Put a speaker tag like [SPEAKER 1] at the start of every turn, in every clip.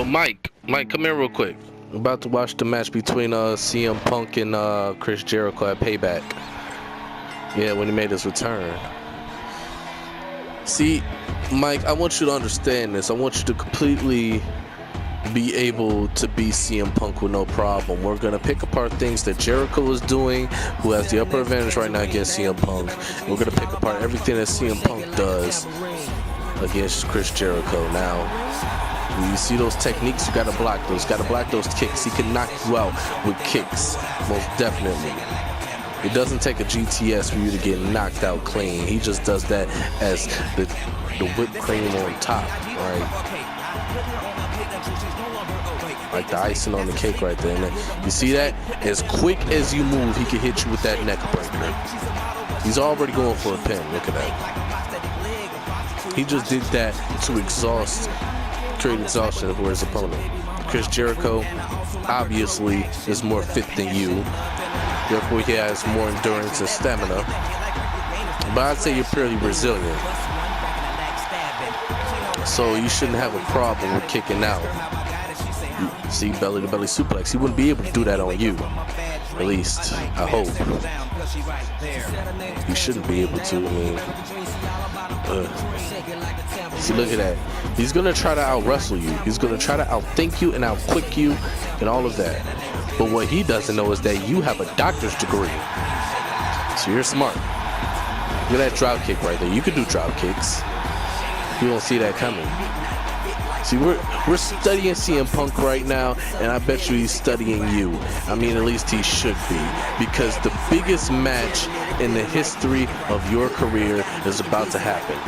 [SPEAKER 1] Mike, come here real quick. I'm about to watch the match between CM Punk and Chris Jericho at Payback. Yeah, when he made his return. See, Mike, I want you to understand this. I want you to completely be able to be CM Punk with no problem. We're going to pick apart things that Jericho is doing, who has the upper advantage right now against CM Punk. We're going to pick apart everything that CM Punk does against Chris Jericho. Now, when you see those techniques, you got to block those. Got to block those kicks. He can knock you out with kicks, most definitely. It doesn't take a GTS for you to get knocked out clean. He just does that as the whipped cream on top, right? Like the icing on the cake right there. And you see that? As quick as you move, he can hit you with that neck breaker. He's already going for a pin. Look at that. He just did that to create exhaustion for his opponent. Chris Jericho obviously is more fit than you. Therefore, he has more endurance and stamina. But I'd say you're fairly resilient. So you shouldn't have a problem with kicking out. See, belly-to-belly suplex. He wouldn't be able to do that on you. At least, I hope. He shouldn't be able to. I mean, see, look at that. He's going to try to out-wrestle you. He's going to try to outthink you and out-quick you and all of that. But what he doesn't know is that you have a doctor's degree. So you're smart. Look at that drop kick right there. You can do drop kicks. You won't see that coming. See, we're studying CM Punk right now, and I bet you he's studying you. I mean, at least he should be, because the biggest match in the history of your career is about to happen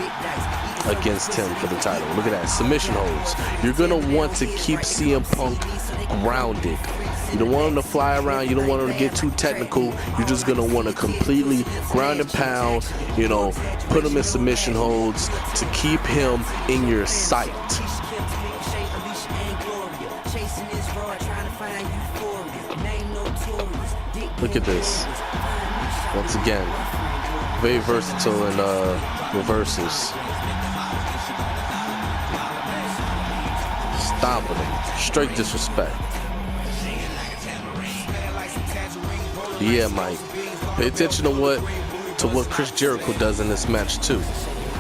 [SPEAKER 1] against him for the title. Look at that, submission holds. You're gonna want to keep CM Punk grounded. You don't want him to fly around. You don't want him to get too technical. You're just going to want to completely ground and pound, put him in submission holds to keep him in your sight. Look at this. Once again, very versatile in reverses. Stomping him. Straight disrespect. Yeah, Mike. Pay attention to what Chris Jericho does in this match too.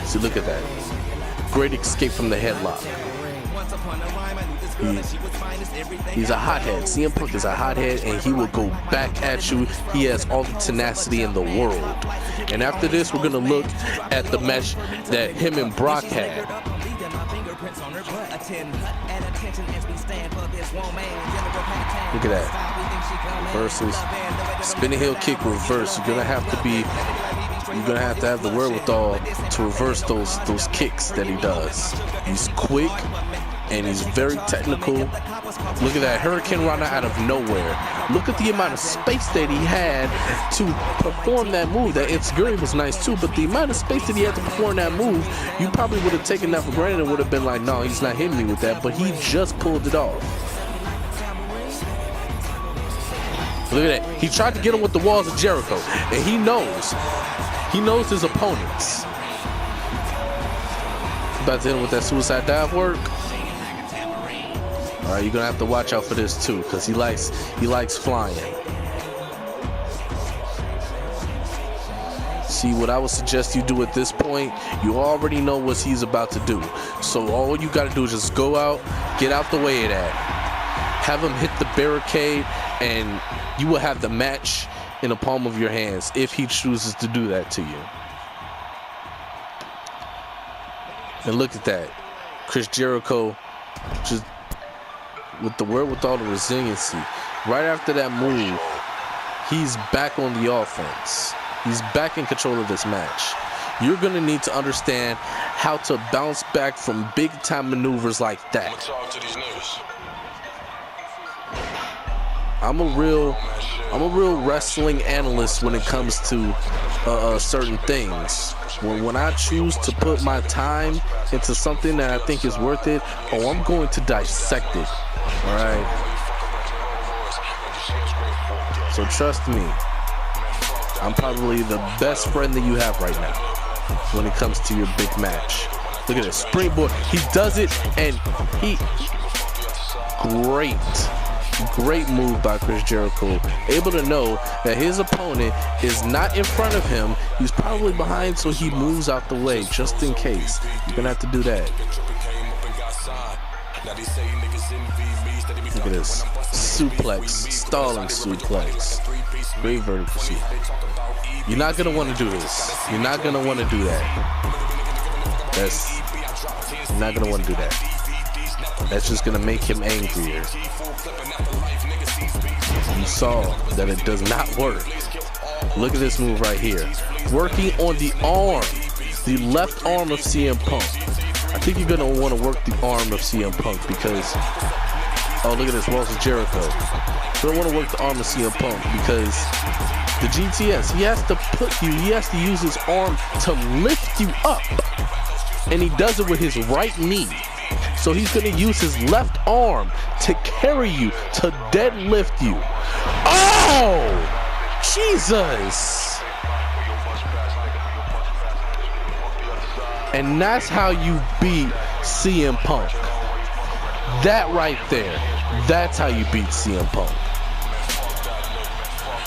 [SPEAKER 1] See, look at that. Great escape from the headlock. He's a hothead. CM Punk is a hothead, and he will go back at you. He has all the tenacity in the world. And after this, we're gonna look at the match that him and Brock had. Look at that. Reverses. Spinning heel kick reverse. You're gonna have to have the wherewithal to reverse those kicks that he does. He's quick and he's very technical. Look at that Hurricane Rana out of nowhere. Look at the amount of space that he had to perform that move. That Enziguri was nice too, but the amount of space that he had to perform that move, you probably would have taken that for granted and would have been like, no, he's not hitting me with that, but he just pulled it off. Look at that. He tried to get him with the walls of Jericho, and he knows his opponents. About to hit him with that suicide dive work. All right, you're gonna have to watch out for this too, because he likes flying. See, what I would suggest you do at this point, you already know what he's about to do. So all you gotta do is just go out, get out the way of that, have him hit the barricade, and you will have the match in the palm of your hands if he chooses to do that to you. And look at that. Chris Jericho just with the wherewithal, the resiliency. Right after that move, he's back on the offense. He's back in control of this match. You're going to need to understand how to bounce back from big-time maneuvers like that. I'm a real wrestling analyst when it comes to certain things. When I choose to put my time into something that I think is worth it, I'm going to dissect it. All right. So trust me, I'm probably the best friend that you have right now when it comes to your big match. Look at this springboard. He does it, and Great move by Chris Jericho. Able to know that his opponent is not in front of him. He's probably behind, so he moves out the way just in case. You're going to have to do that. Look at this. Suplex. Stalling suplex. Great vertical suplex. You're not going to want to do this. You're not going to want to do that. You're not going to want to do that. That's just going to make him angrier. You saw that it does not work. Look at this move right here. Working on the arm. The left arm of CM Punk. I think you're going to want to work the arm of CM Punk because... Oh, look at this. Walls of Jericho. You don't want to work the arm of CM Punk because the GTS, he has to use his arm to lift you up. And he does it with his right knee. So he's going to use his left arm to carry you, to deadlift you. Oh! Jesus! And that's how you beat CM Punk. That right there, that's how you beat CM Punk.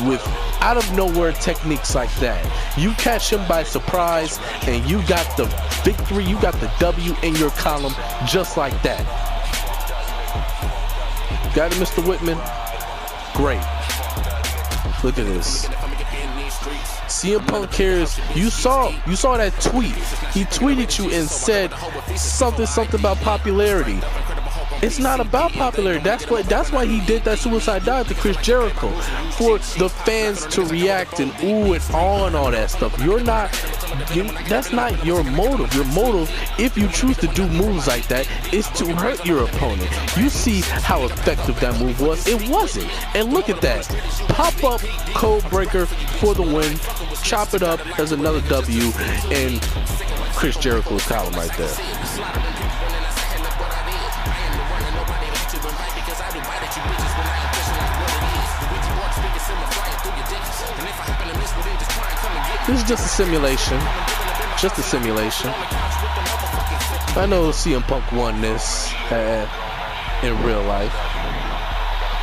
[SPEAKER 1] With out of nowhere techniques like that. You catch him by surprise and you got the victory, you got the W in your column just like that. Got it, Mr. Whitman? Great. Look at this. CM Punk cares. You saw that tweet. He tweeted you and said something about popularity. It's not about popularity. That's why he did that suicide dive to Chris Jericho, for the fans to react and ooh and ah and all that stuff. That's not your motive. Your motive, if you choose to do moves like that, is to hurt your opponent. You see how effective that move was. It wasn't. And look at that. Pop up code breaker for the win. Chop it up as another W in Chris Jericho's column right there. This is just a simulation. Just a simulation. I know CM Punk won this in real life.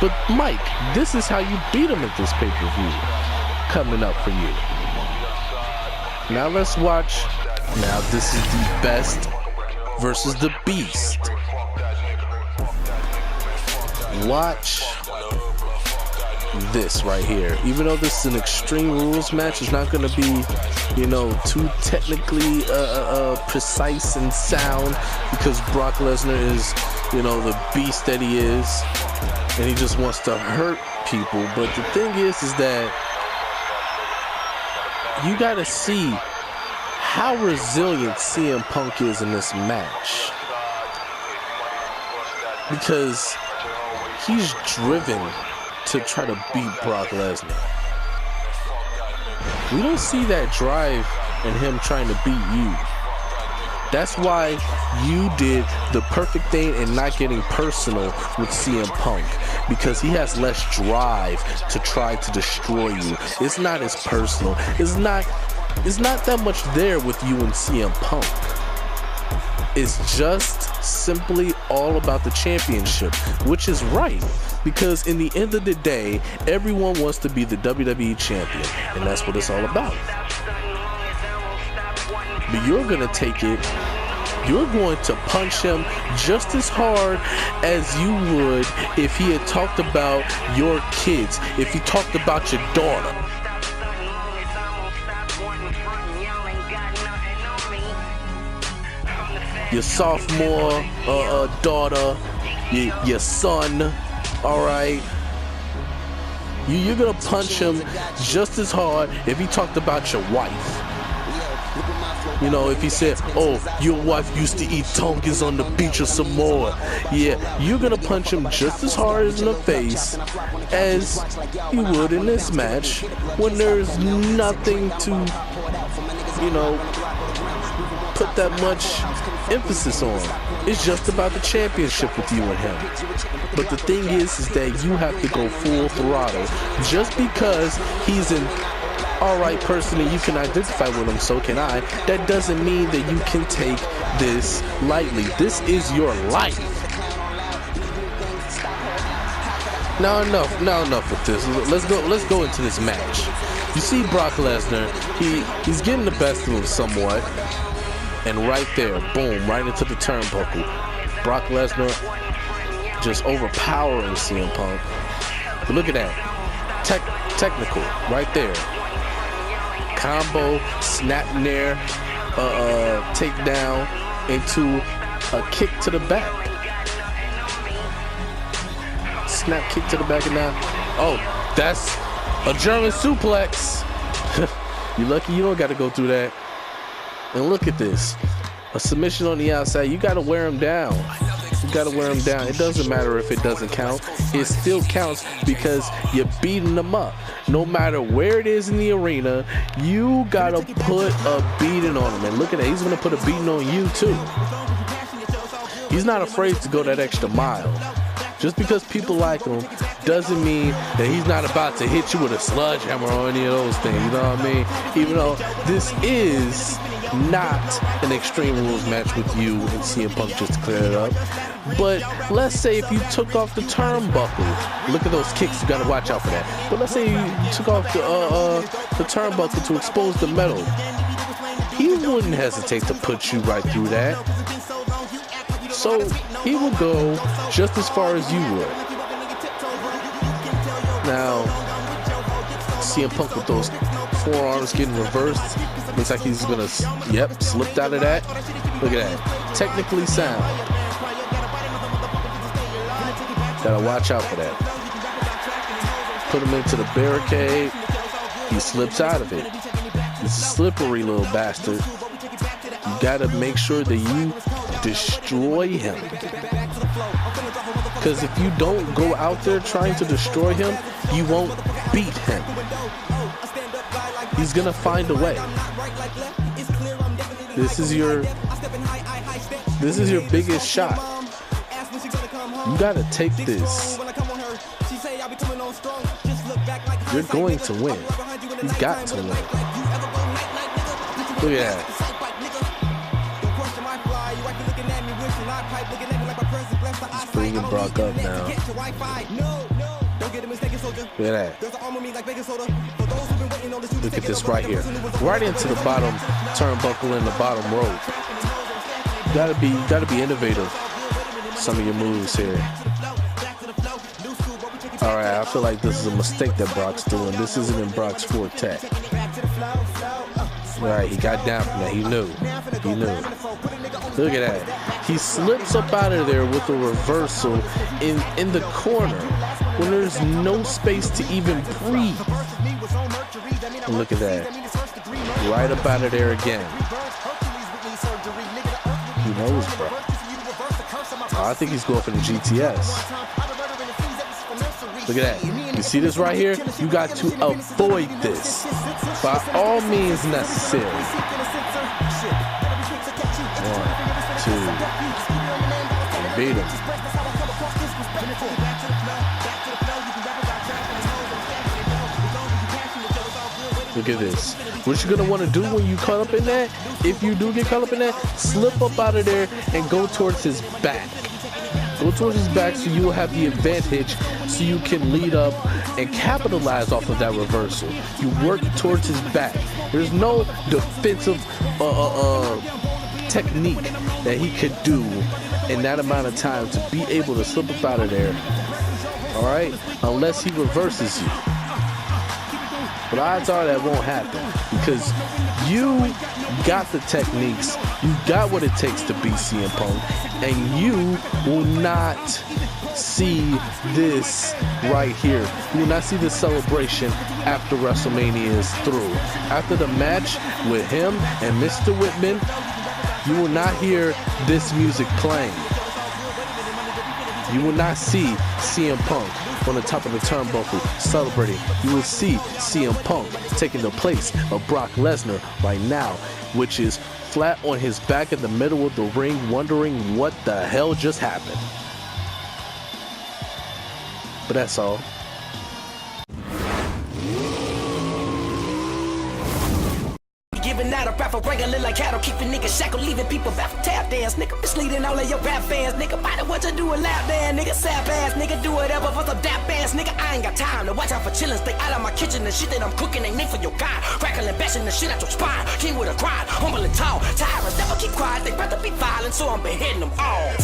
[SPEAKER 1] But Mike, this is how you beat him at this pay-per-view coming up for you. Now let's watch. Now this is the Best versus the Beast. Watch this right here. Even though this is an Extreme Rules match, it's not going to be, too technically precise and sound, because Brock Lesnar is, the beast that he is, and he just wants to hurt people. But the thing is that you got to see how resilient CM Punk is in this match, because he's driven to try to beat Brock Lesnar. We don't see that drive in him trying to beat you. That's why you did the perfect thing in not getting personal with CM Punk, because he has less drive to try to destroy you. It's not as personal. It's not that much there with you and CM Punk. It's just simply all about the championship, which is right, because in the end of the day, everyone wants to be the WWE champion, and that's what it's all about. But you're going to take it, you're going to punch him just as hard as you would if he had talked about your kids, if he talked about your daughter. Your sophomore daughter, your son, all right? You're gonna punch him just as hard if he talked about your wife. If he said, oh, your wife used to eat Tonkas on the beach of Samoa. Yeah, you're gonna punch him just as hard in the face as you would in this match, when there's nothing to, put that much emphasis on. It's just about the championship with you and him. But the thing is that you have to go full throttle. Just because he's an alright person and you can identify with him, so can I, that doesn't mean that you can take this lightly. This is your life. Now enough with this. Let's go into this match. You see Brock Lesnar, he's getting the best of him somewhat. And right there, boom, right into the turnbuckle. Brock Lesnar just overpowering CM Punk. But look at that. Technical, right there. Combo, snap nair, takedown into a kick to the back. Snap kick to the back and now. Oh, that's a German suplex. You lucky you don't got to go through that. And look at this. A submission on the outside. You got to wear him down. You got to wear him down. It doesn't matter if it doesn't count. It still counts because you're beating them up. No matter where it is in the arena, you got to put a beating on him. And look at that. He's going to put a beating on you too. He's not afraid to go that extra mile. Just because people like him doesn't mean that he's not about to hit you with a sledgehammer or any of those things, you know what I mean? Even though this is not an Extreme Rules match with you and CM Punk, just to clear it up. But let's say if you took off the turnbuckle, look at those kicks, you gotta watch out for that. But let's say you took off the turnbuckle to expose the metal. He wouldn't hesitate to put you right through that. So he will go just as far as you would. Now, CM Punk with those forearms getting reversed. Looks like he's gonna, slipped out of that. Look at that. Technically sound. Gotta watch out for that. Put him into the barricade. He slips out of it. He's a slippery little bastard. You gotta make sure that you destroy him. Because if you don't go out there trying to destroy him, you won't beat him. He's gonna find a way. This is your biggest shot. You gotta take this. You're going to win. You got to win. Look at that. He's bringing Brock up now. Look at that. Look at this right here. Right into the bottom turnbuckle and the bottom rope. You gotta be innovative. Some of your moves here. Alright, I feel like this is a mistake that Brock's doing. This isn't in Brock's forte. Alright, he got down from that. He knew. Look at that. He slips up out of there with a reversal in the corner when there's no space to even breathe. And look at that. Right up out of there again. He knows, bro. Oh, I think he's going for the GTS. Look at that. You see this right here? You got to avoid this by all means necessary. 1, 2, and beat him. Look at this. What you're gonna want to do when you cut up in that, if you do get caught up in that, slip up out of there and go towards his back. Go towards his back so you will have the advantage, so you can lead up and capitalize off of that reversal. You work towards his back. There's no defensive technique that he could do in that amount of time to be able to slip up out of there. All right, unless he reverses you. But odds are that won't happen because you got the techniques, you got what it takes to beat CM Punk, and you will not see this right here. You will not see this celebration after WrestleMania is through. After the match with him and Mr. Whitman, you will not hear this music playing. You will not see CM Punk on the top of the turnbuckle celebrating. You will see CM Punk taking the place of Brock Lesnar right now, which is flat on his back in the middle of the ring, wondering what the hell just happened. But that's all.
[SPEAKER 2] giving out a rap for wrangling like cattle, keeping niggas shackled, leaving people back tap dance, nigga. Misleading all of your rap fans, nigga. Body what you do a lap dance, nigga. Sap ass, nigga. Do whatever for some dap ass, nigga. I ain't got time to watch out for chillin'. Stay out of my kitchen. The shit that I'm cooking ain't made for your guy. Crackling, bashing the shit out your spine. King with a grind, humble and tall. Tyrants never keep quiet. They rather be violent, so I'm beheading them all.